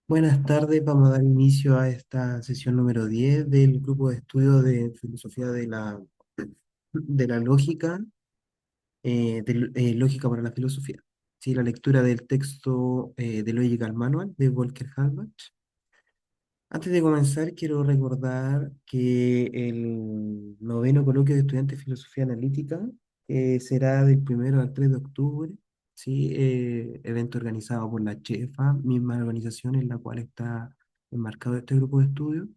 Buenas tardes, vamos a dar inicio a esta sesión número 10 del grupo de estudio de filosofía de la lógica, lógica para la filosofía. Sí, la lectura del texto de Logical Manual de Volker Halbach. Antes de comenzar, quiero recordar que el noveno coloquio de estudiantes de filosofía analítica será del 1 al 3 de octubre, ¿sí? Evento organizado por la CHEFA, misma organización en la cual está enmarcado este grupo de estudio.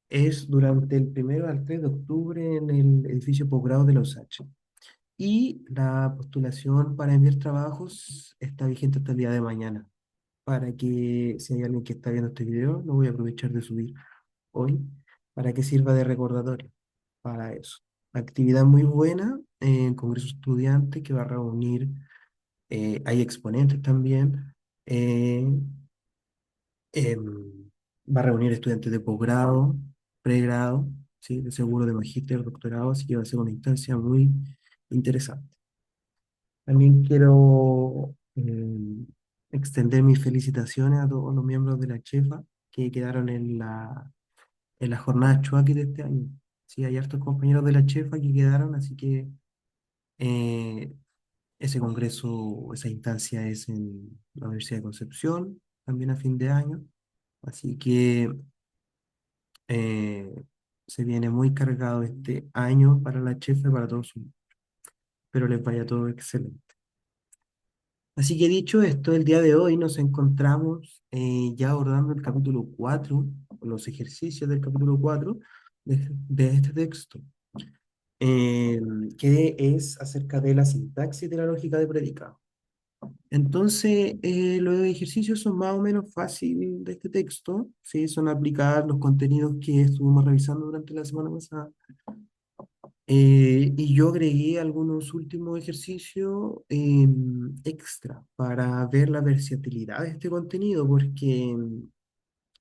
Es durante el 1 al 3 de octubre en el edificio posgrado de la USACH. Y la postulación para enviar trabajos está vigente hasta el día de mañana. Para que si hay alguien que está viendo este video, lo voy a aprovechar de subir hoy para que sirva de recordatorio para eso. Actividad muy buena en Congreso Estudiante que va a reunir, hay exponentes también, eh, va a reunir estudiantes de posgrado, pregrado, ¿sí? De seguro de magíster, doctorado, así que va a ser una instancia muy interesante. También quiero extender mis felicitaciones a todos los miembros de la CHEFA que quedaron en la jornada Chuaki de este año. Sí, hay hartos compañeros de la Chefa que quedaron, así que eh, ese congreso, esa instancia es en la Universidad de Concepción, también a fin de año. Así que eh, se viene muy cargado este año para la Chefa y para todos, pero les vaya todo excelente. Así que dicho esto, el día de hoy nos encontramos ya abordando el capítulo 4, los ejercicios del capítulo 4 de este texto. eh, que es acerca de la sintaxis de la lógica de predicado. Entonces, los ejercicios son más o menos fáciles de este texto, ¿sí? Son aplicar los contenidos que estuvimos revisando durante la semana pasada. Y yo agregué algunos últimos ejercicios extra para ver la versatilidad de este contenido, porque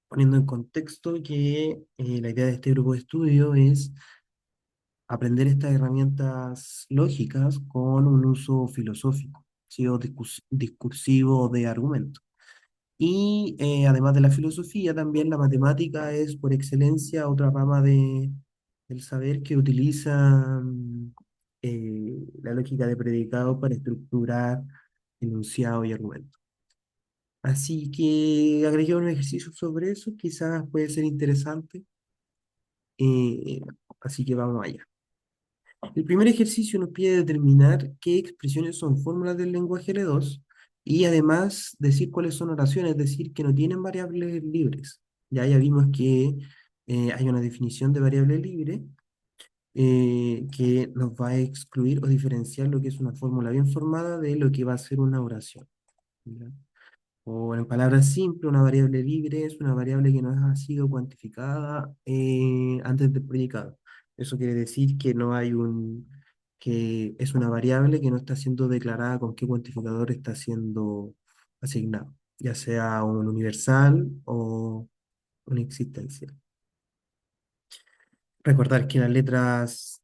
poniendo en contexto que la idea de este grupo de estudio es aprender estas herramientas lógicas con un uso filosófico, ¿sí? O discursivo de argumento. Y además de la filosofía, también la matemática es por excelencia otra rama del saber que utiliza la lógica de predicado para estructurar enunciado y argumento. Así que agregué un ejercicio sobre eso, quizás puede ser interesante. eh, Así que vamos allá. El primer ejercicio nos pide determinar qué expresiones son fórmulas del lenguaje L2 y además decir cuáles son oraciones, es decir, que no tienen variables libres. Ya vimos que hay una definición de variable libre que nos va a excluir o diferenciar lo que es una fórmula bien formada de lo que va a ser una oración. ¿Ya? O en palabras simples, una variable libre es una variable que no ha sido cuantificada antes del predicado. Eso quiere decir que no hay que es una variable que no está siendo declarada con qué cuantificador está siendo asignado, ya sea un universal o un existencial. Recordar que las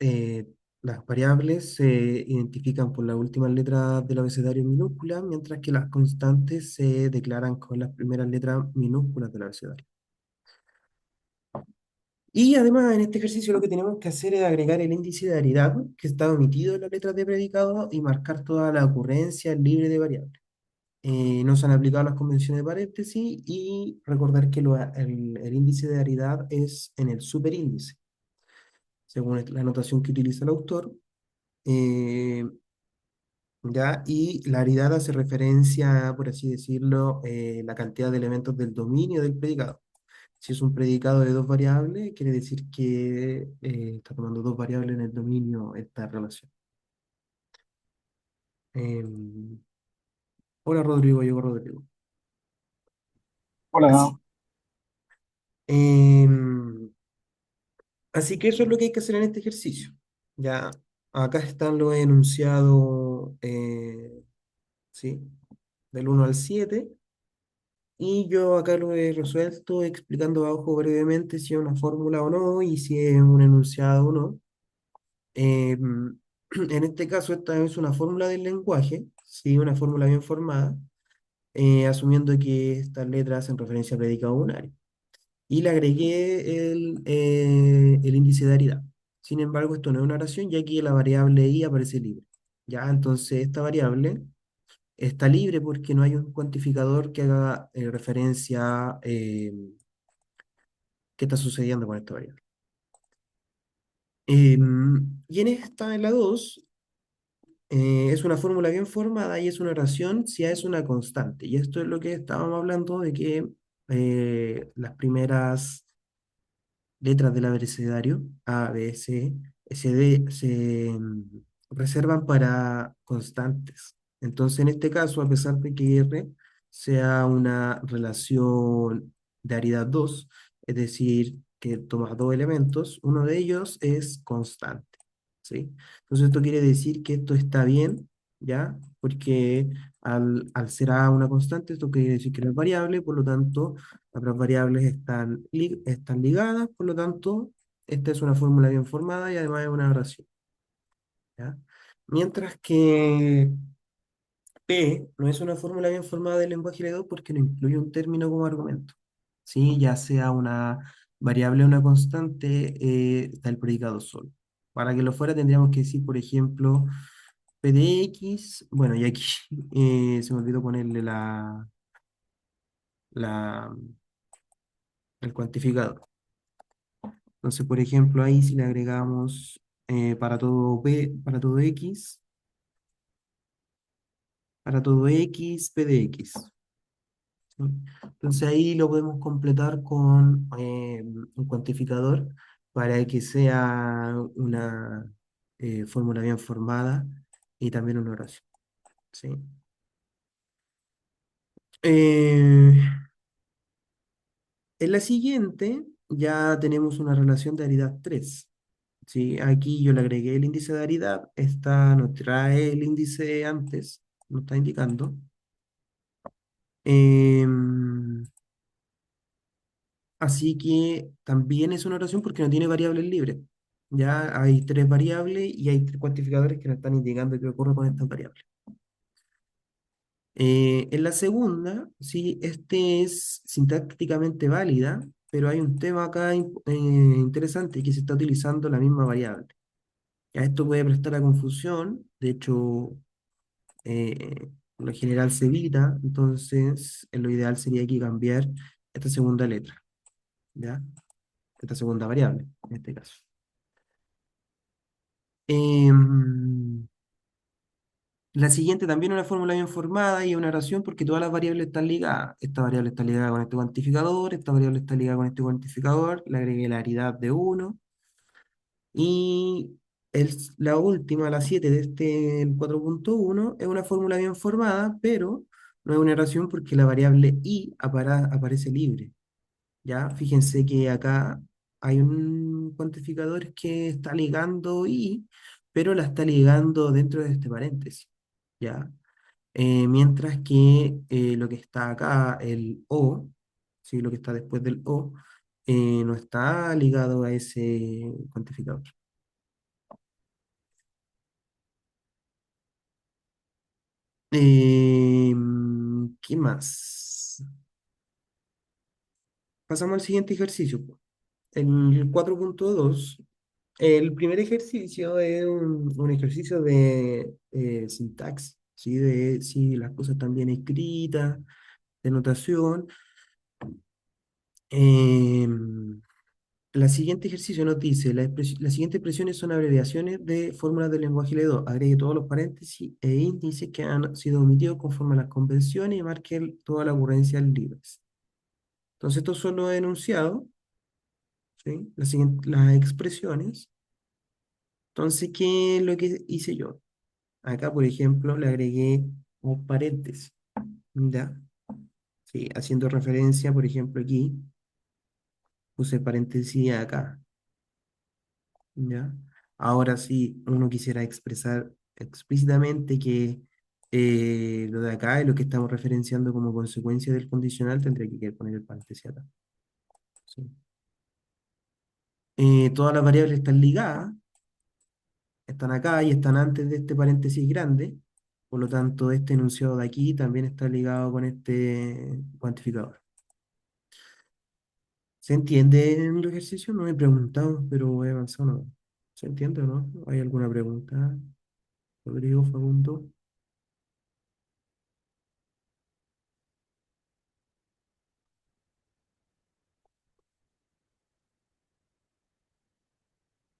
variables se identifican por las últimas letras del abecedario en minúscula, mientras que las constantes se declaran con las primeras letras minúsculas del abecedario. Y además en este ejercicio lo que tenemos que hacer es agregar el índice de aridad que está omitido en las letras de predicado y marcar toda la ocurrencia libre de variables. No se han aplicado las convenciones de paréntesis y recordar que el índice de aridad es en el superíndice, según la notación que utiliza el autor. eh, ¿Ya? Y la aridad hace referencia, por así decirlo, la cantidad de elementos del dominio del predicado. Si es un predicado de dos variables, quiere decir que está tomando dos variables en el dominio esta relación. Em, Hola Rodrigo, llegó Rodrigo. Hola, Así, em, así que eso es lo que hay que hacer en este ejercicio. Ya, acá están los enunciados, ¿sí? Del 1 al 7. Y yo acá lo he resuelto explicando abajo brevemente si es una fórmula o no y si es un enunciado o no. En este caso, esta es una fórmula del lenguaje, sí, una fórmula bien formada. asumiendo que estas letras hacen referencia a predicado unario. Y le agregué el índice de aridad. Sin embargo, esto no es una oración, ya que la variable i aparece libre. Ya, entonces esta variable está libre porque no hay un cuantificador que haga referencia a qué está sucediendo con esta variable. Y en esta, en la 2 es una fórmula bien formada y es una oración si A es una constante. Y esto es lo que estábamos hablando de que las primeras letras del abecedario, A, B, C, se reservan para constantes. Entonces, en este caso, a pesar de que R sea una relación de aridad 2, es decir, que toma dos elementos, uno de ellos es constante, ¿sí? Entonces, esto quiere decir que esto está bien, ¿ya? Porque al ser A una constante, esto quiere decir que no es variable, por lo tanto, las otras variables están ligadas, por lo tanto, esta es una fórmula bien formada y además es una oración, ¿ya? Mientras que P no es una fórmula bien formada del lenguaje L2 porque no incluye un término como argumento, ¿sí? Ya sea una variable o una constante, está el predicado solo. Para que lo fuera tendríamos que decir, por ejemplo, P de X, bueno, y aquí se me olvidó ponerle la, el cuantificador. Entonces, por ejemplo, ahí si le agregamos para todo X, P de X. ¿Sí? Entonces ahí lo podemos completar con un cuantificador para que sea una fórmula bien formada y también una oración. ¿Sí? Eh, en la siguiente ya tenemos una relación de aridad 3. Sí, aquí yo le agregué el índice de aridad, esta nos trae el índice antes, nos está indicando. Em, Así que también es una oración porque no tiene variables libres. Ya hay tres variables y hay tres cuantificadores que nos están indicando qué ocurre con estas variables. En la segunda, sí, este es sintácticamente válida, pero hay un tema acá interesante que se está utilizando la misma variable. Ya esto puede prestar a confusión, de hecho, por lo general se evita, entonces lo ideal sería aquí cambiar esta segunda letra, ¿ya? Esta segunda variable, en este caso. Em, la siguiente también es una fórmula bien formada y una oración porque todas las variables están ligadas. Esta variable está ligada con este cuantificador, esta variable está ligada con este cuantificador, le agregué la aridad de uno y la última, la 7 de este el 4.1 es una fórmula bien formada, pero no es una oración porque la variable i aparece libre. ¿Ya? Fíjense que acá hay un cuantificador que está ligando i, pero la está ligando dentro de este paréntesis, ¿ya? Mientras que lo que está acá, el o, ¿sí? Lo que está después del o, no está ligado a ese cuantificador. ¿Qué más? Pasamos al siguiente ejercicio, po. El 4.2. El primer ejercicio es un ejercicio de sintaxis, ¿sí? De si las cosas están bien escritas, de notación. Em, la siguiente ejercicio nos dice, las siguientes expresiones son abreviaciones de fórmulas del lenguaje L2. Agregue todos los paréntesis e índices que han sido omitidos conforme a las convenciones y marque toda la ocurrencia libres. Entonces, estos son los enunciados, ¿sí? Las expresiones. Entonces, ¿qué es lo que hice yo? Acá, por ejemplo, le agregué un paréntesis, ¿ya? Sí, haciendo referencia, por ejemplo, aquí, puse paréntesis acá, ¿ya? Ahora, si uno quisiera expresar explícitamente que lo de acá es lo que estamos referenciando como consecuencia del condicional, tendría que poner el paréntesis acá. ¿Sí? Todas las variables están ligadas, están acá y están antes de este paréntesis grande, Por lo tanto, este enunciado de aquí también está ligado con este cuantificador. ¿Se entiende en el ejercicio? No me he preguntado, pero he avanzado. ¿No? ¿Se entiende o no? ¿Hay alguna pregunta, Rodrigo, Facundo?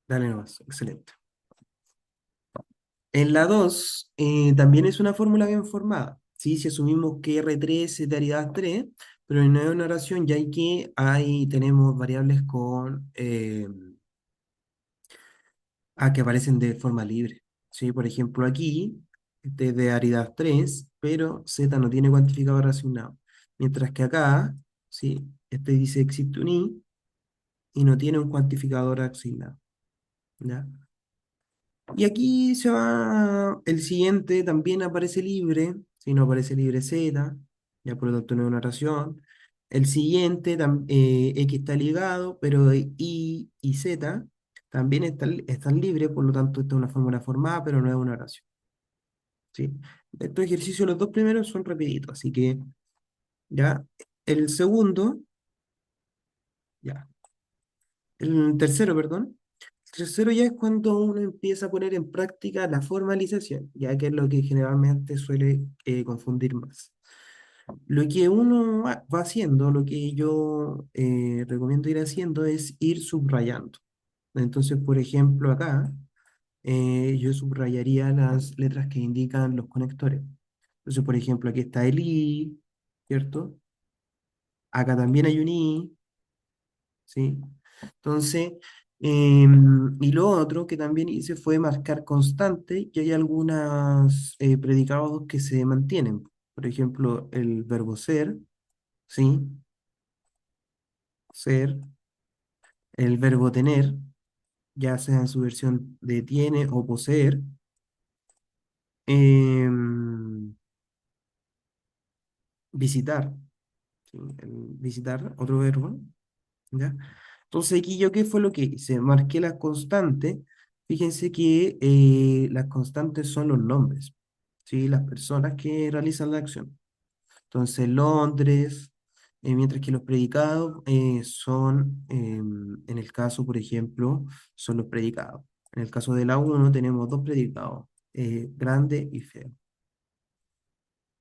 Dale nomás, excelente. En la 2 también es una fórmula bien formada. ¿Sí? Si asumimos que R3 es de aridad 3, pero en una oración ya hay que ahí tenemos variables con que aparecen de forma libre. ¿Sí? Por ejemplo, aquí este es de aridad 3, pero Z no tiene cuantificador asignado. Mientras que acá, ¿sí? Este dice existe un y no tiene un cuantificador asignado. ¿Ya? Y aquí se va, el siguiente también aparece libre, si no aparece libre Z, ya por lo tanto no es una oración. El siguiente, X está ligado, pero Y Z también están libres, por lo tanto esta es una fórmula formada, pero no es una oración. ¿Sí? Estos ejercicios, los dos primeros son rapiditos, así que ya el segundo, ya, el tercero, perdón. El tercero ya es cuando uno empieza a poner en práctica la formalización, ya que es lo que generalmente suele confundir más. Lo que uno va haciendo, lo que yo recomiendo ir haciendo es ir subrayando. Entonces, por ejemplo, acá yo subrayaría las letras que indican los conectores. Entonces, por ejemplo, aquí está el I, ¿cierto? Acá también hay un I, ¿sí? Entonces, y lo otro que también hice fue marcar constante y hay algunos predicados que se mantienen. Por ejemplo, el verbo ser, ¿sí? Ser, el verbo tener, ya sea en su versión de tiene o poseer, visitar, ¿sí? Visitar, otro verbo, ¿ya? Entonces aquí yo qué fue lo que hice, marqué las constantes, fíjense que las constantes son los nombres, ¿sí? Las personas que realizan la acción. Entonces Londres, mientras que los predicados son, en el caso, por ejemplo, son los predicados. En el caso de la uno tenemos dos predicados, grande y feo,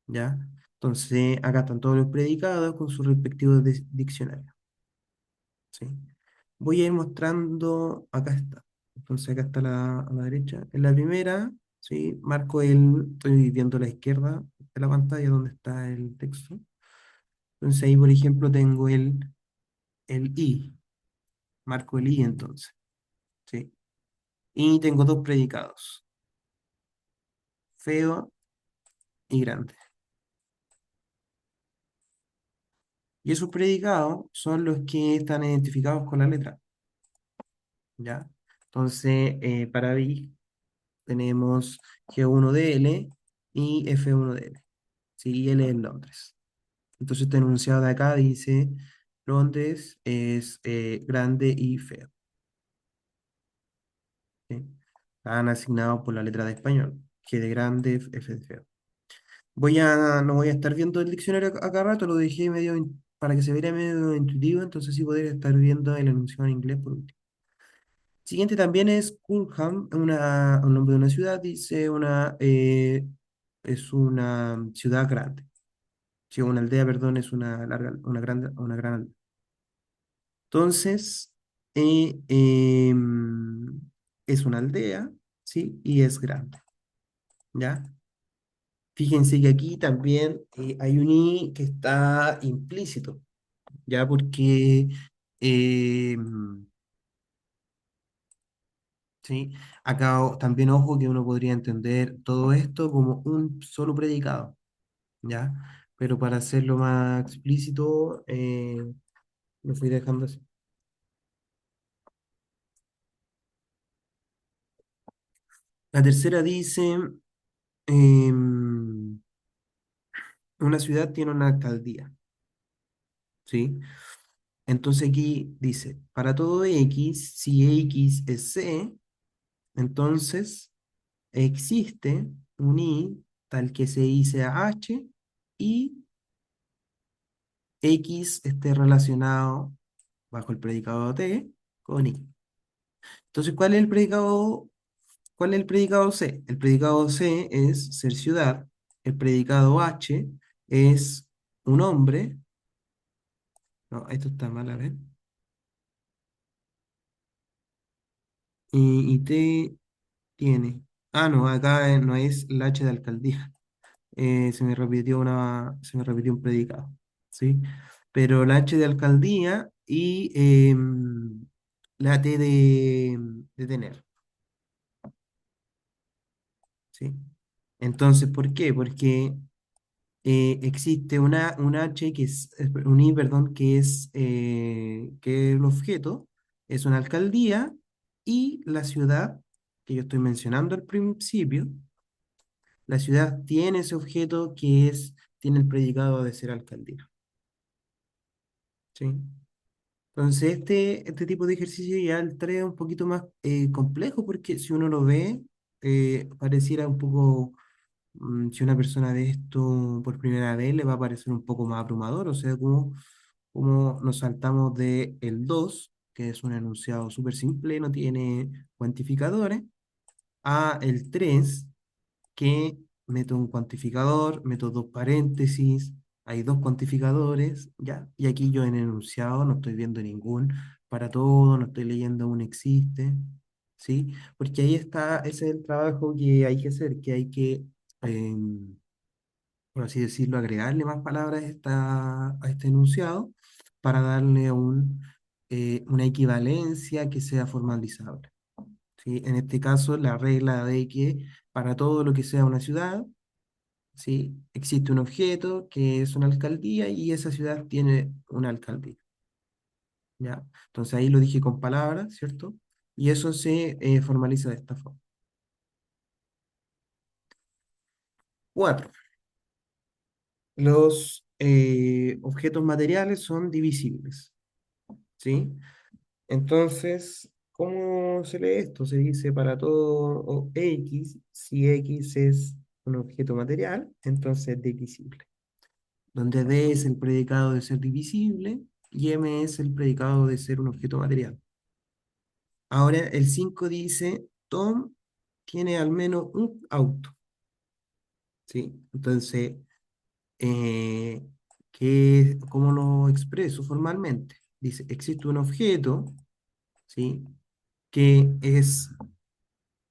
¿ya? Entonces acá están todos los predicados con sus respectivos diccionarios. ¿Sí? Voy a ir mostrando, acá está. Entonces acá está a la derecha. En la primera, ¿sí? Estoy viendo a la izquierda de la pantalla donde está el texto. Entonces ahí, por ejemplo, tengo el I. Marco el I entonces, ¿sí? Y tengo dos predicados, feo y grande. Y esos predicados son los que están identificados con la letra, ¿ya? Entonces, para I tenemos G1DL y F1DL. Sí, y él es Londres. Entonces este enunciado de acá dice, Londres es grande y feo. ¿Sí? Están asignados por la letra de español. G de grande, F de feo. No voy a estar viendo el diccionario a cada rato, lo dejé medio para que se viera medio intuitivo, entonces sí poder estar viendo el enunciado en inglés por último. Siguiente también es Culham, un nombre de una ciudad, dice es una ciudad grande. Si una aldea, perdón, es una gran aldea. Entonces, es una aldea, ¿sí? Y es grande, ¿ya? Fíjense que aquí también hay un i que está implícito, ¿ya? Porque, em, ¿sí? Acá también ojo que uno podría entender todo esto como un solo predicado, ¿ya? Pero para hacerlo más explícito, lo fui dejando así. La tercera dice, em, una ciudad tiene una alcaldía, ¿sí? Entonces aquí dice, para todo X, si X es C, entonces existe un I, tal que CI sea H y X esté relacionado bajo el predicado T con Y. Entonces, ¿cuál es el predicado C? El predicado C es ser ciudad, el predicado H es un hombre, no, esto está mal, a ver, y T tiene, no, acá no es la H de alcaldía, se me repitió un predicado, ¿sí? Pero la H de alcaldía y la T de tener, ¿sí? Entonces, ¿por qué? Porque existe un H que es, un I, perdón, que es el objeto, es una alcaldía, y la ciudad, que yo estoy mencionando al principio, la ciudad tiene ese objeto tiene el predicado de ser alcaldía, ¿sí? Entonces, este tipo de ejercicio ya el 3 es un poquito más complejo, porque si uno lo ve, pareciera un poco, si una persona ve esto por primera vez, le va a parecer un poco más abrumador, o sea, como nos saltamos de el 2 que es un enunciado súper simple, no tiene cuantificadores, a el 3 que meto un cuantificador, meto dos paréntesis, hay dos cuantificadores, ¿ya? Y aquí yo en el enunciado no estoy viendo ningún para todo, no estoy leyendo un existe, ¿sí? Porque ahí está, ese es el trabajo que hay que hacer, que hay que, por así decirlo, agregarle más palabras a este enunciado para darle una equivalencia que sea formalizable. ¿Sí? En este caso, la regla de que para todo lo que sea una ciudad, ¿sí? Existe un objeto que es una alcaldía y esa ciudad tiene una alcaldía, ¿ya? Entonces ahí lo dije con palabras, ¿cierto? Y eso se formaliza de esta forma. 4. Los objetos materiales son divisibles, ¿sí? Entonces, ¿cómo se lee esto? Se dice para todo X, si X es un objeto material, entonces es divisible. Donde D es el predicado de ser divisible y M es el predicado de ser un objeto material. Ahora el 5 dice, Tom tiene al menos un auto, ¿sí? Entonces, eh, ¿cómo lo expreso formalmente? Dice, existe un objeto, ¿sí? Que es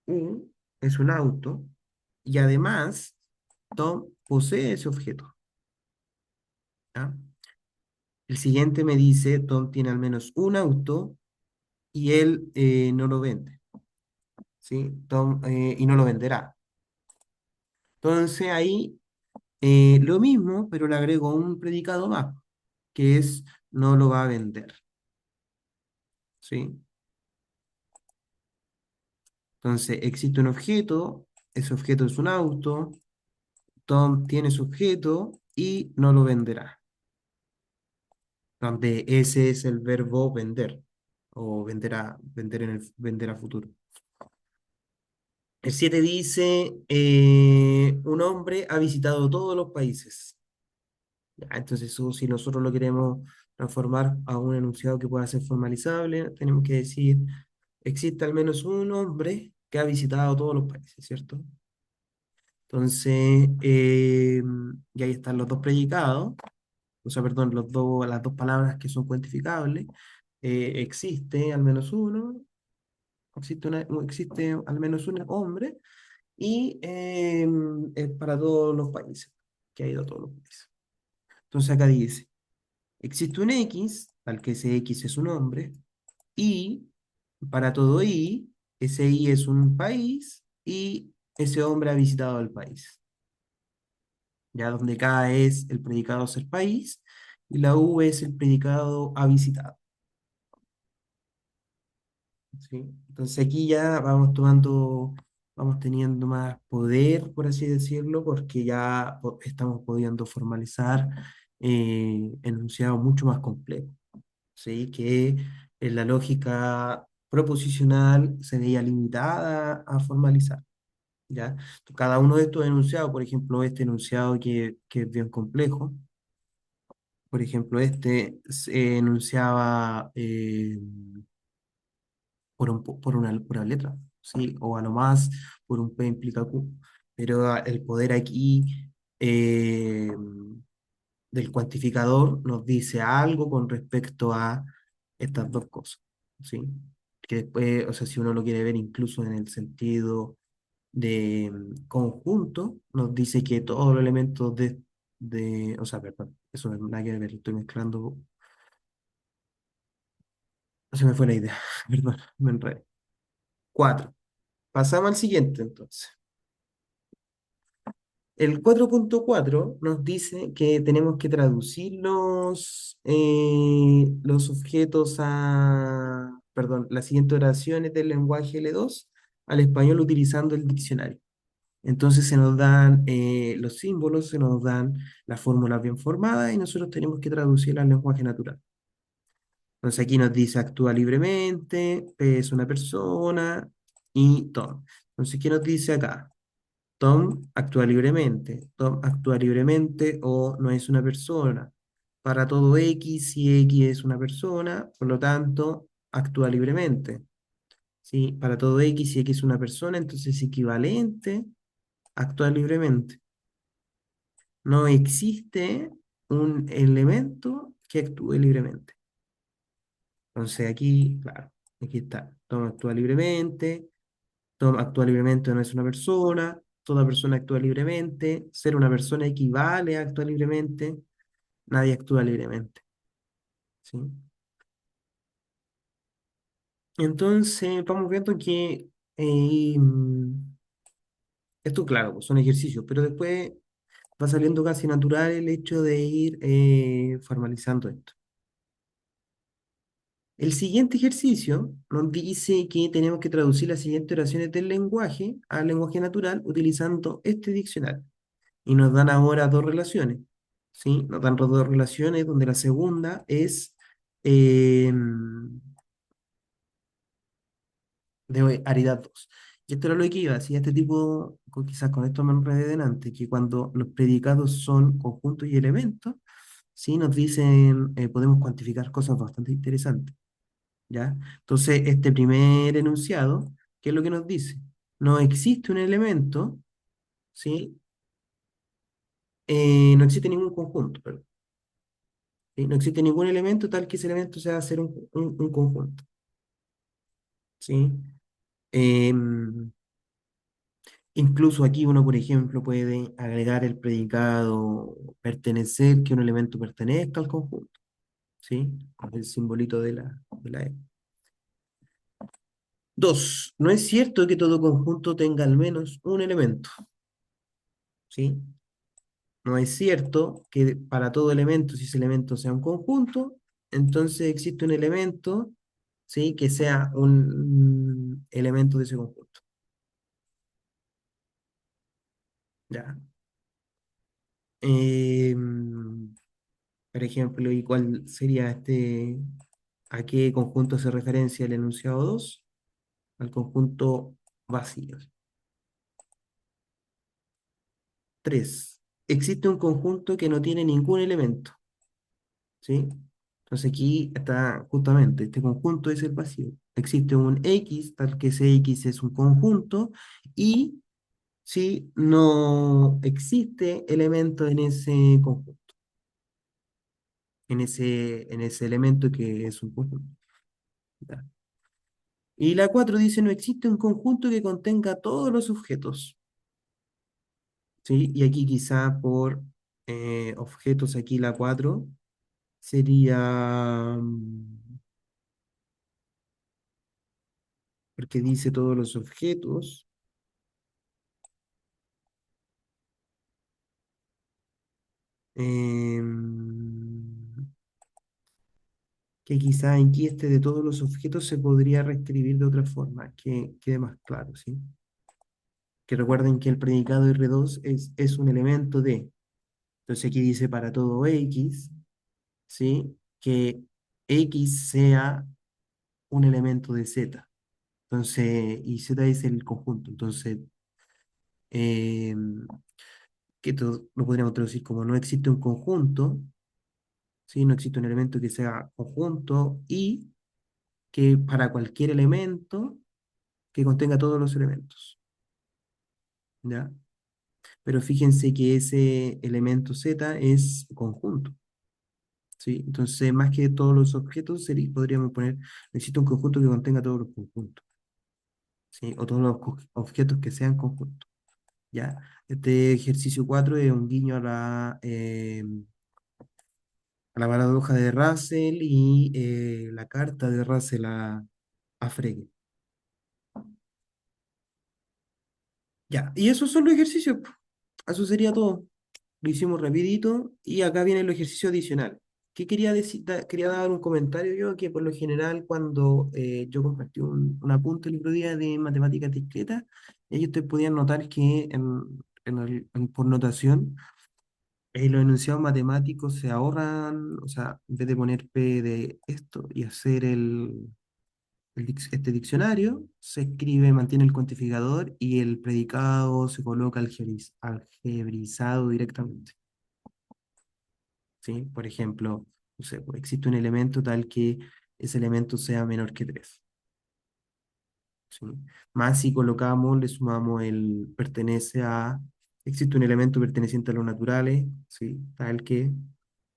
un auto, y además Tom posee ese objeto, ¿ya? El siguiente me dice, Tom tiene al menos un auto y él no lo vende, ¿sí? Y no lo venderá. Entonces ahí lo mismo, pero le agrego un predicado más, que es no lo va a vender, ¿sí? Entonces existe un objeto, ese objeto es un auto, Tom tiene su objeto y no lo venderá, donde ese es el verbo vender, o vender a futuro. El 7 dice, un hombre ha visitado todos los países. Ya, entonces, eso, si nosotros lo queremos transformar a un enunciado que pueda ser formalizable, tenemos que decir, existe al menos un hombre que ha visitado todos los países, ¿cierto? Entonces, y ahí están los dos predicados, o sea, perdón, las dos palabras que son cuantificables. Existe al menos uno, existe al menos un hombre, y es para todos los países, que ha ido a todos los países. Entonces acá dice, existe un X, tal que ese X es un hombre, y para todo I, ese I es un país, y ese hombre ha visitado el país. Ya donde K es el predicado ser país, y la U es el predicado ha visitado. ¿Sí? Entonces aquí ya vamos teniendo más poder, por así decirlo, porque ya estamos pudiendo formalizar enunciados mucho más complejos, ¿sí? Que en la lógica proposicional se veía limitada a formalizar. ¿ya? Cada uno de estos enunciados, por ejemplo, este enunciado que es bien complejo, por ejemplo, este se enunciaba por una pura letra, ¿sí? O a lo más por un P implica Q. Pero el poder aquí eh, del cuantificador nos dice algo con respecto a estas dos cosas, ¿sí? Que después, o sea, si uno lo quiere ver incluso en el sentido de conjunto, nos dice que todos los elementos o sea, perdón, eso no es nada que ver, estoy mezclando, se me fue la idea, perdón, me enredé. Cuatro. Pasamos al siguiente entonces. El 4.4 nos dice que tenemos que traducir los objetos perdón, las siguientes oraciones del lenguaje L2 al español utilizando el diccionario. Entonces se nos dan los símbolos, se nos dan las fórmulas bien formadas y nosotros tenemos que traducirlas al lenguaje natural. Entonces aquí nos dice actúa libremente, es una persona y Tom. Entonces, ¿qué nos dice acá? Tom actúa libremente. Tom actúa libremente o no es una persona. Para todo X, si X es una persona, por lo tanto, actúa libremente. ¿Sí? Para todo X, si X es una persona, entonces es equivalente a actuar libremente. No existe un elemento que actúe libremente. Entonces aquí, claro, aquí está. Tom actúa libremente. Tom actúa libremente no es una persona. Toda persona actúa libremente. Ser una persona equivale a actuar libremente. Nadie actúa libremente. ¿Sí? Entonces, vamos viendo que esto, claro, pues son ejercicios, pero después va saliendo casi natural el hecho de ir formalizando esto. El siguiente ejercicio nos dice que tenemos que traducir las siguientes oraciones del lenguaje al lenguaje natural utilizando este diccionario. Y nos dan ahora dos relaciones, ¿sí? Nos dan dos relaciones donde la segunda es eh, de aridad 2. Y esto era lo que iba, decía este tipo, quizás con esto me enredé delante, que cuando los predicados son conjuntos y elementos, ¿sí? Nos dicen, podemos cuantificar cosas bastante interesantes. ¿Ya? Entonces, este primer enunciado, ¿qué es lo que nos dice? No existe un elemento, ¿sí? No existe ningún conjunto, perdón, ¿sí? No existe ningún elemento tal que ese elemento sea hacer un conjunto, ¿sí? Em, Incluso aquí uno, por ejemplo, puede agregar el predicado pertenecer, que un elemento pertenezca al conjunto, ¿sí? Con el simbolito de la E. Dos, no es cierto que todo conjunto tenga al menos un elemento, ¿sí? No es cierto que para todo elemento, si ese elemento sea un conjunto, entonces existe un elemento, ¿sí? Que sea un elemento de ese conjunto. ¿Ya? Por ejemplo, ¿y cuál sería a qué conjunto hace referencia el enunciado 2? Al conjunto vacío. 3. Existe un conjunto que no tiene ningún elemento, ¿sí? Entonces aquí está justamente, este conjunto es el vacío. Existe un X, tal que ese X es un conjunto, y si no existe elemento en ese conjunto, en ese elemento que es un conjunto. ¿Ya? Y la 4 dice, no existe un conjunto que contenga todos los objetos, ¿sí? Y aquí quizá por objetos, aquí la 4 sería, porque dice todos los objetos, em, que quizá aquí este de todos los objetos se podría reescribir de otra forma, que quede más claro, ¿sí? Que recuerden que el predicado R2 es un elemento de, entonces aquí dice para todo X, ¿sí? Que X sea un elemento de Z. Entonces, y Z es el conjunto. Entonces, eh, que lo podríamos traducir como no existe un conjunto, ¿sí? No existe un elemento que sea conjunto y que para cualquier elemento que contenga todos los elementos, ¿ya? Pero fíjense que ese elemento Z es conjunto, ¿sí? Entonces, más que todos los objetos, podríamos poner, necesito un conjunto que contenga todos los conjuntos, ¿sí? O todos los objetos que sean conjuntos, ¿ya? Este ejercicio 4 es un guiño a la paradoja de Russell y la carta de Russell a Frege. Ya, y esos son los ejercicios, po. Eso sería todo. Lo hicimos rapidito y acá viene el ejercicio adicional. ¿Qué quería decir? Quería dar un comentario yo que por lo general cuando yo compartí un apunte el otro día de matemáticas discretas, ellos te podían notar que por notación los enunciados matemáticos se ahorran, o sea, en vez de poner P de esto y hacer este diccionario, se escribe, mantiene el cuantificador y el predicado se coloca algebrizado directamente. ¿Sí? Por ejemplo, no sé, pues, existe un elemento tal que ese elemento sea menor que 3. ¿Sí? Más si colocamos, le sumamos el pertenece a, existe un elemento perteneciente a los naturales, ¿sí? Tal que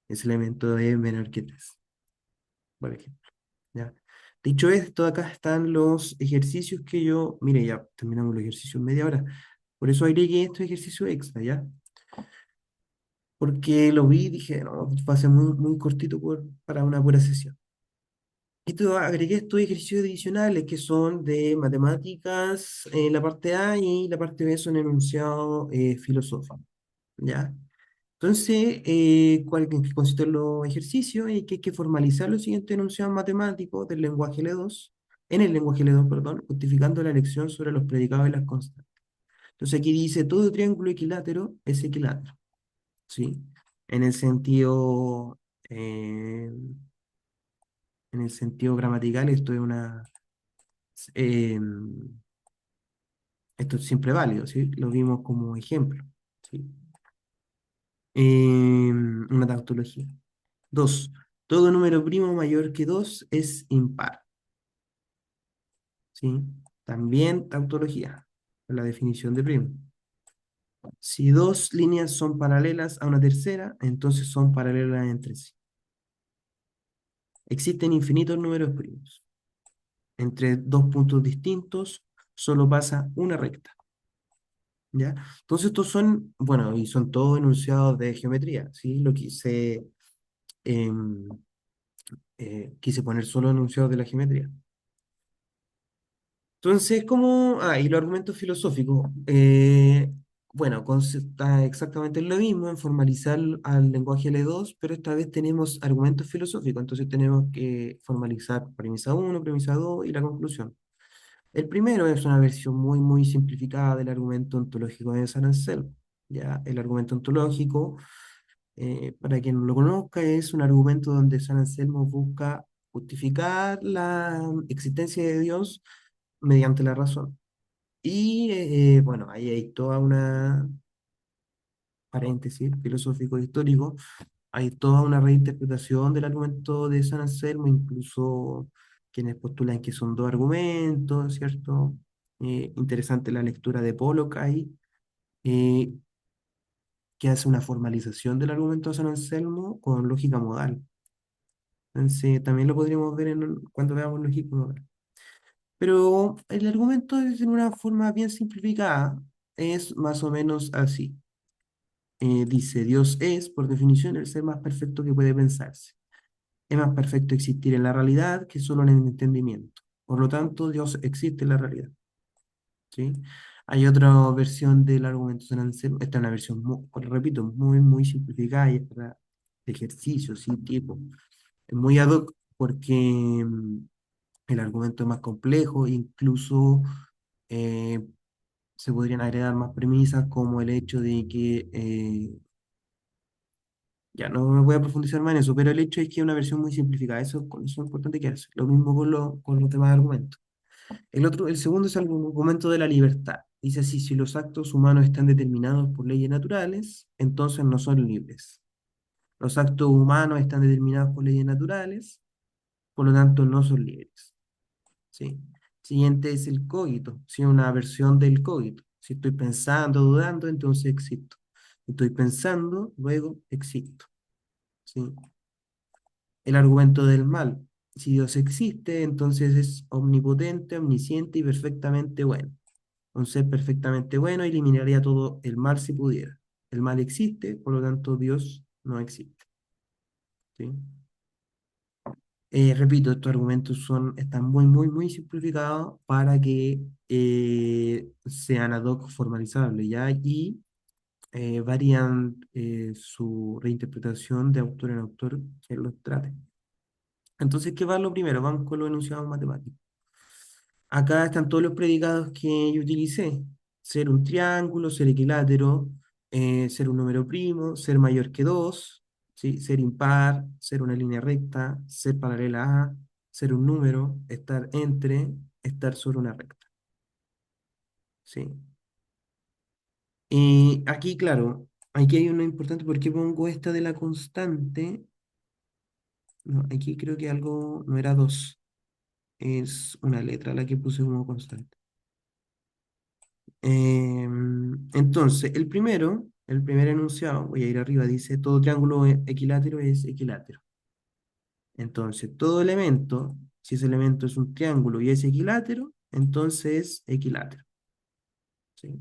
ese elemento es menor que 3 por ejemplo. ¿Ya? Dicho esto, acá están los ejercicios que yo, mire, ya terminamos los ejercicios en media hora. Por eso agregué estos ejercicios extra, ¿ya? Porque lo vi y dije, no, va a ser muy, muy cortito para una pura sesión. Esto, agregué estos ejercicios adicionales que son de matemáticas en la parte A y la parte B son enunciados filosóficos, ¿ya? Entonces, ¿en qué consisten los ejercicios? Es que hay que formalizar los siguientes enunciados matemáticos del lenguaje L2, en el lenguaje L2, perdón, justificando la elección sobre los predicados y las constantes. Entonces aquí dice, todo triángulo equilátero es equilátero, ¿sí? En el sentido, eh, en el sentido gramatical, eh, esto es siempre válido, ¿sí? Lo vimos como ejemplo, ¿sí? Una tautología. Dos, todo número primo mayor que 2 es impar, ¿sí? También tautología, la definición de primo. Si dos líneas son paralelas a una tercera, entonces son paralelas entre sí. Existen infinitos números primos. Entre dos puntos distintos solo pasa una recta, ¿ya? Entonces estos son, bueno, y son todos enunciados de geometría, ¿sí? Em, quise poner solo enunciados de la geometría. Entonces, y los argumentos filosóficos. Bueno, está exactamente lo mismo en formalizar al lenguaje L2, pero esta vez tenemos argumentos filosóficos, entonces tenemos que formalizar premisa uno, premisa 2 y la conclusión. El primero es una versión muy, muy simplificada del argumento ontológico de San Anselmo. Ya, el argumento ontológico, para quien no lo conozca, es un argumento donde San Anselmo busca justificar la existencia de Dios mediante la razón. Y bueno, ahí hay toda una paréntesis filosófico histórico, hay toda una reinterpretación del argumento de San Anselmo, incluso quienes postulan que son dos argumentos, ¿cierto? Interesante la lectura de Pollock ahí, eh, que hace una formalización del argumento de San Anselmo con lógica modal. Entonces, también lo podríamos ver cuando veamos lógica modal. Pero el argumento es en una forma bien simplificada, es más o menos así. Dice, Dios es, por definición, el ser más perfecto que puede pensarse. Es más perfecto existir en la realidad que solo en el entendimiento. Por lo tanto, Dios existe en la realidad. ¿Sí? Hay otra versión del argumento de San Anselmo, esta es una versión, repito, muy, muy simplificada y es para ejercicios, sí, tipo. Es muy ad hoc porque el argumento es más complejo, incluso eh, se podrían agregar más premisas como el hecho de que ya no me voy a profundizar más en eso, pero el hecho es que es una versión muy simplificada, eso es importante que hace. Lo mismo con los demás argumentos. El segundo es el argumento de la libertad. Dice así, si los actos humanos están determinados por leyes naturales, entonces no son libres. Los actos humanos están determinados por leyes naturales, por lo tanto no son libres. ¿Sí? Siguiente es el cogito, ¿sí? Una versión del cogito. Si estoy pensando, dudando, entonces existo. Estoy pensando, luego existo. ¿Sí? El argumento del mal. Si Dios existe, entonces es omnipotente, omnisciente y perfectamente bueno. Un ser perfectamente bueno eliminaría todo el mal si pudiera. El mal existe, por lo tanto Dios no existe. ¿Sí? Repito, estos argumentos están muy simplificados para que sean ad hoc formalizables, ¿ya? Y varían su reinterpretación de autor en autor que los trate. Entonces, ¿qué va lo primero? Vamos con los enunciados matemáticos. Acá están todos los predicados que yo utilicé. Ser un triángulo, ser equilátero, ser un número primo, ser mayor que 2, ¿sí? Ser impar, ser una línea recta, ser paralela a, ser un número, estar entre, estar sobre una recta. ¿Sí? Y aquí, claro, aquí hay uno importante. ¿Por qué pongo esta de la constante? No, aquí creo que algo no era 2, es una letra la que puse como constante. Entonces, el primer enunciado, voy a ir arriba, dice, todo triángulo equilátero es equilátero. Entonces, todo elemento, si ese elemento es un triángulo y es equilátero, entonces es equilátero. ¿Sí?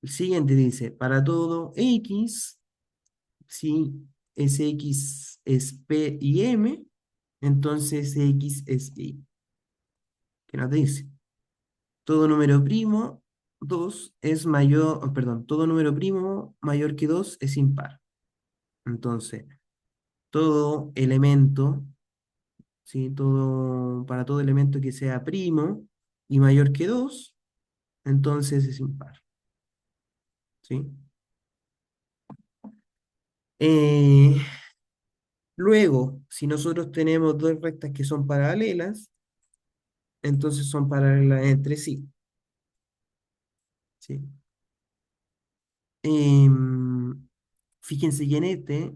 El siguiente dice, para todo X, si ese X es P y M, entonces X es Y. ¿Qué nos dice? Todo número primo, 2 es mayor, perdón, todo número primo mayor que 2 es impar. Entonces, todo elemento, ¿sí? Para todo elemento que sea primo y mayor que 2 entonces es impar. ¿Sí? Eh, Luego, si nosotros tenemos dos rectas que son paralelas, entonces son paralelas entre sí. ¿Sí? Em, Fíjense que en este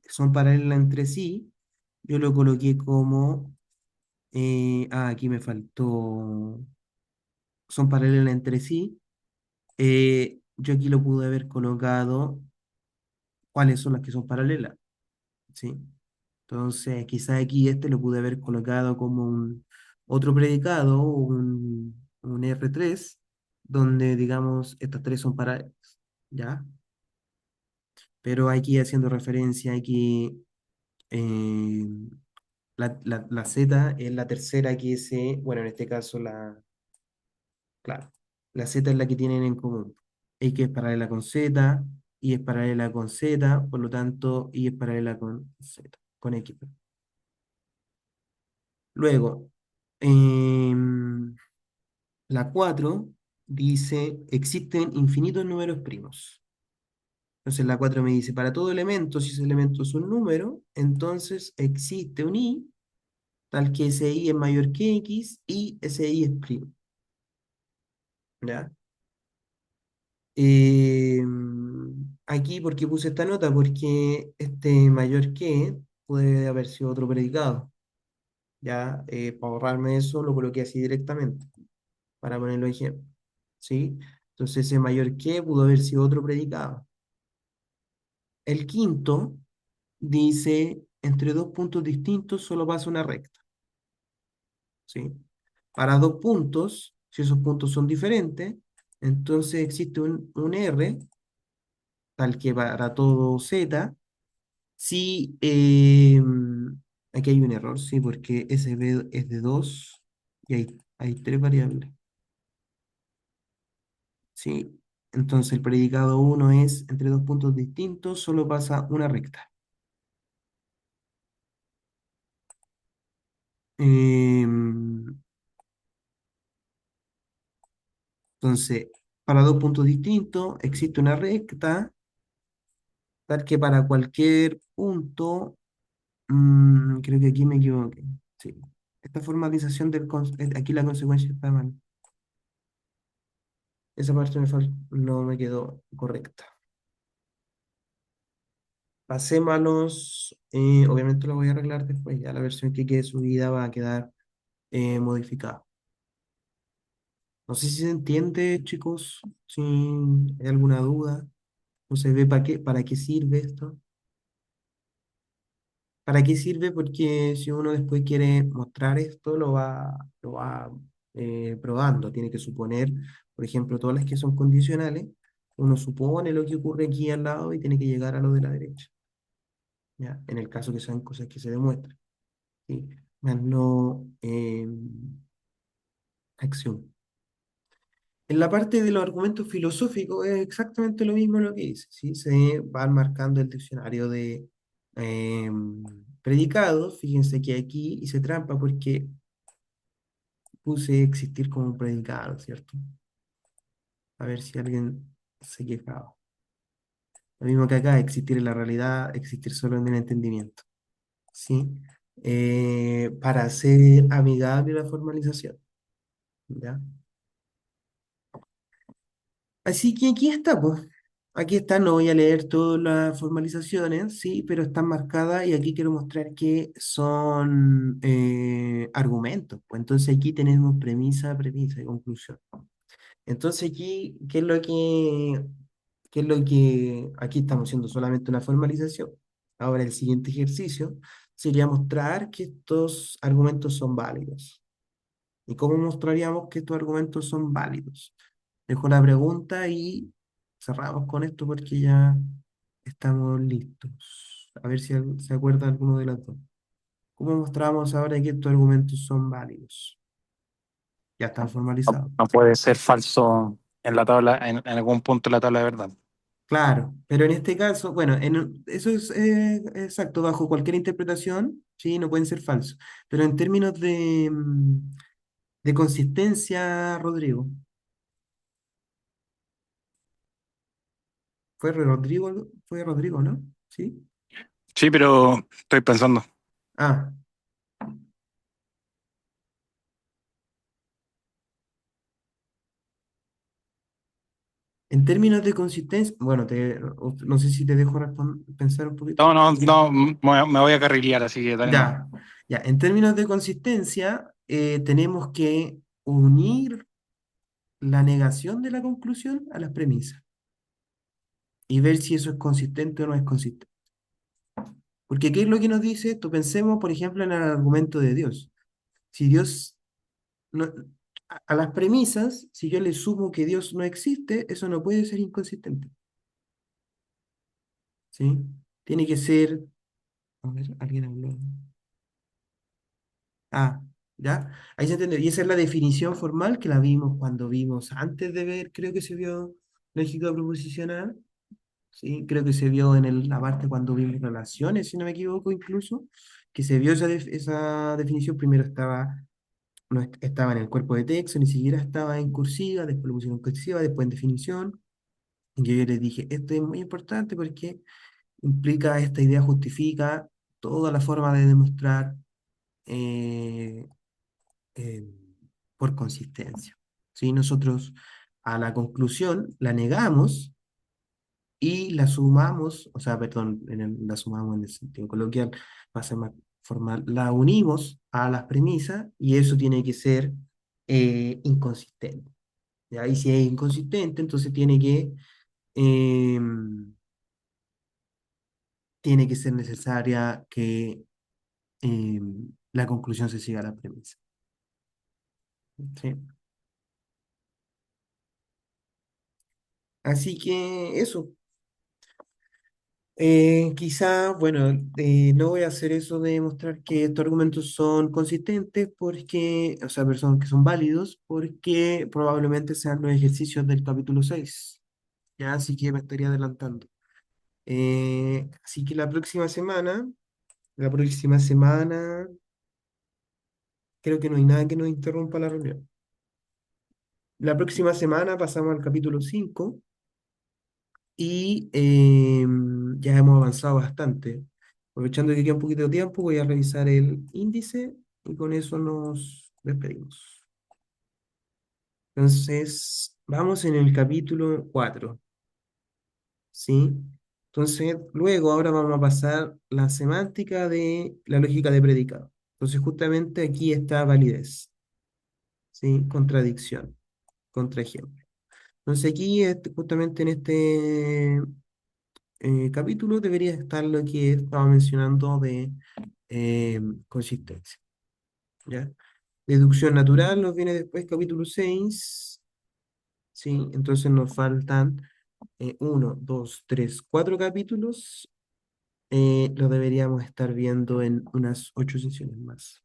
son paralelas entre sí. Yo lo coloqué como, aquí me faltó, son paralelas entre sí. Yo aquí lo pude haber colocado, cuáles son las que son paralelas, ¿sí? Entonces, quizás aquí este lo pude haber colocado como un otro predicado, un R3 donde, digamos, estas tres son paralelas, ¿ya? Pero aquí haciendo referencia aquí, eh, la Z es la tercera que se, bueno, en este caso claro, la Z es la que tienen en común. X es paralela con Z, Y es paralela con Z, por lo tanto, Y es paralela con Z, con X. Luego, em, la 4 dice, existen infinitos números primos. Entonces la 4 me dice, para todo elemento, si ese elemento es un número, entonces existe un I, tal que ese I es mayor que X y ese I es primo. ¿Ya? Aquí, ¿por qué puse esta nota? Porque este mayor que puede haber sido otro predicado. Ya, para ahorrarme eso, lo coloqué así directamente, para ponerlo ejemplo. ¿Sí? Entonces, ese mayor que pudo haber sido otro predicado. El quinto dice, entre dos puntos distintos solo pasa una recta. ¿Sí? Para dos puntos, si esos puntos son diferentes, entonces existe un R, tal que para todo Z. Sí, aquí hay un error, sí, porque SB es de 2 y hay tres variables, ¿sí? Entonces el predicado uno es entre dos puntos distintos, solo pasa una recta. Em, entonces, para dos puntos distintos existe una recta, tal que para cualquier punto, creo que aquí me equivoqué, sí. Esta formalización aquí la consecuencia está mal. Esa parte no me quedó correcta. Pasémonos, obviamente lo voy a arreglar después, ya la versión que quede subida va a quedar modificada. No sé si se entiende, chicos, si hay alguna duda, no se ve para qué sirve esto. ¿Para qué sirve? Porque si uno después quiere mostrar esto, lo va probando. Tiene que suponer, por ejemplo, todas las que son condicionales, uno supone lo que ocurre aquí al lado y tiene que llegar a lo de la derecha, ¿ya? En el caso que sean cosas que se demuestran, ¿sí? Más no acción. En la parte de los argumentos filosóficos es exactamente lo mismo lo que dice, ¿sí? Se van marcando el diccionario de predicados. Fíjense que aquí hice trampa porque puse existir como un predicado, ¿cierto? A ver si alguien se quejaba. Lo mismo que acá, existir en la realidad, existir solo en el entendimiento, ¿sí? Para hacer amigable la formalización, ¿ya? Así que aquí está, pues. Aquí está, no voy a leer todas las formalizaciones, sí, pero están marcadas y aquí quiero mostrar que son argumentos. Pues entonces aquí tenemos premisa, premisa y conclusión. Entonces aquí, ¿qué es lo que aquí estamos haciendo solamente una formalización? Ahora el siguiente ejercicio sería mostrar que estos argumentos son válidos. ¿Y cómo mostraríamos que estos argumentos son válidos? Dejo la pregunta y cerramos con esto porque ya estamos listos. A ver si se acuerda alguno de las dos. ¿Cómo mostramos ahora que estos argumentos son válidos? Ya están No, formalizados. no puede ser falso en la tabla, en algún punto de la tabla de verdad. Claro, pero en este caso, bueno, eso es exacto, bajo cualquier interpretación, sí, no pueden ser falsos. Pero en términos de consistencia, Rodrigo, fue Rodrigo, ¿no? Sí. Sí, pero estoy pensando. Ah, en términos de consistencia, bueno, no sé si te dejo pensar un poquito. No, no, no, me voy a carrilear, así que dale nomás. Ya, ya, en términos de consistencia, tenemos que unir la negación de la conclusión a las premisas y ver si eso es consistente o no es consistente. Porque ¿qué es lo que nos dice esto? Pensemos, por ejemplo, en el argumento de Dios. Si Dios no, a las premisas, si yo le sumo que Dios no existe, eso no puede ser inconsistente, ¿sí? Tiene que ser, a ver, alguien habló. Ah, ¿ya? Ahí se entiende. Y esa es la definición formal que la vimos cuando vimos, antes de ver, creo que se vio lógica proposicional, ¿sí? Creo que se vio en la parte cuando vimos relaciones, si no me equivoco, incluso, que se vio esa definición. Primero no estaba en el cuerpo de texto, ni siquiera estaba en cursiva, después lo pusieron en cursiva, después en definición. Y yo les dije, esto es muy importante porque implica, esta idea justifica toda la forma de demostrar eh, eh, por consistencia. ¿Sí? Nosotros a la conclusión la negamos y la sumamos, o sea, perdón, la sumamos en el sentido coloquial, va a ser más formal, la unimos a las premisas y eso tiene que ser inconsistente. ¿Ya? Y si es inconsistente, entonces tiene que ser necesaria que la conclusión se siga a la premisa. ¿Sí? Así que eso. Quizá, bueno, no voy a hacer eso de mostrar que estos argumentos son consistentes porque, o sea, personas que son válidos, porque probablemente sean los ejercicios del capítulo 6. Ya, así que me estaría adelantando. Así que la próxima semana, creo que no hay nada que nos interrumpa la reunión. La próxima semana pasamos al capítulo 5 y ya hemos avanzado bastante. Aprovechando que queda un poquito de tiempo, voy a revisar el índice y con eso nos despedimos. Entonces, Vamos en el capítulo 4, ¿sí? Entonces, luego ahora vamos a pasar la semántica de la lógica de predicado. Entonces, justamente aquí está validez, ¿sí? Contradicción, contraejemplo. Entonces, aquí, justamente en este capítulo, debería estar lo que estaba mencionando de consistencia, ¿ya? Deducción natural nos viene después, capítulo 6, ¿sí? Entonces nos faltan 1, 2, 3, 4 capítulos. Lo deberíamos estar viendo en unas 8 sesiones más.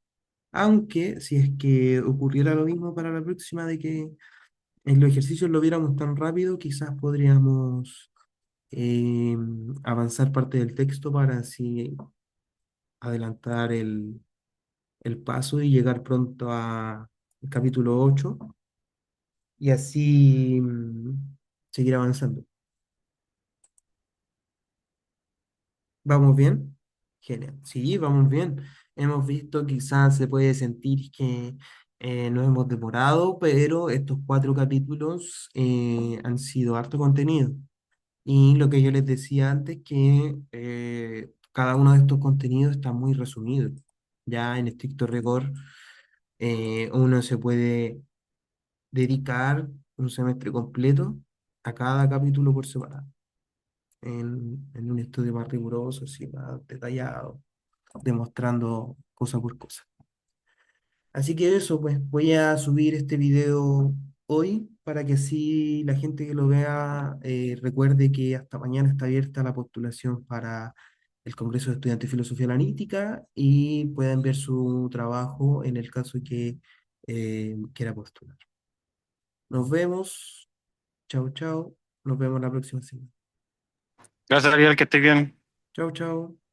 Aunque si es que ocurriera lo mismo para la próxima, de que en los ejercicios lo viéramos tan rápido, quizás podríamos eh, avanzar parte del texto para así adelantar el paso y llegar pronto a el capítulo 8 y así seguir avanzando. ¿Vamos bien? Genial. Sí, vamos bien. Hemos visto, quizás se puede sentir que nos hemos demorado, pero estos 4 capítulos han sido harto contenido. Y lo que yo les decía antes, que cada uno de estos contenidos está muy resumido. Ya en estricto rigor, uno se puede dedicar un semestre completo a cada capítulo por separado, en un estudio más riguroso, así, más detallado, demostrando cosa por cosa. Así que eso, pues voy a subir este video hoy para que así la gente que lo vea recuerde que hasta mañana está abierta la postulación para el Congreso de Estudiantes de Filosofía Analítica y puedan ver su trabajo en el caso que quiera postular. Nos vemos, chao, chao, nos vemos la próxima semana. Gracias, Ariel, que estés bien. Chao, chao.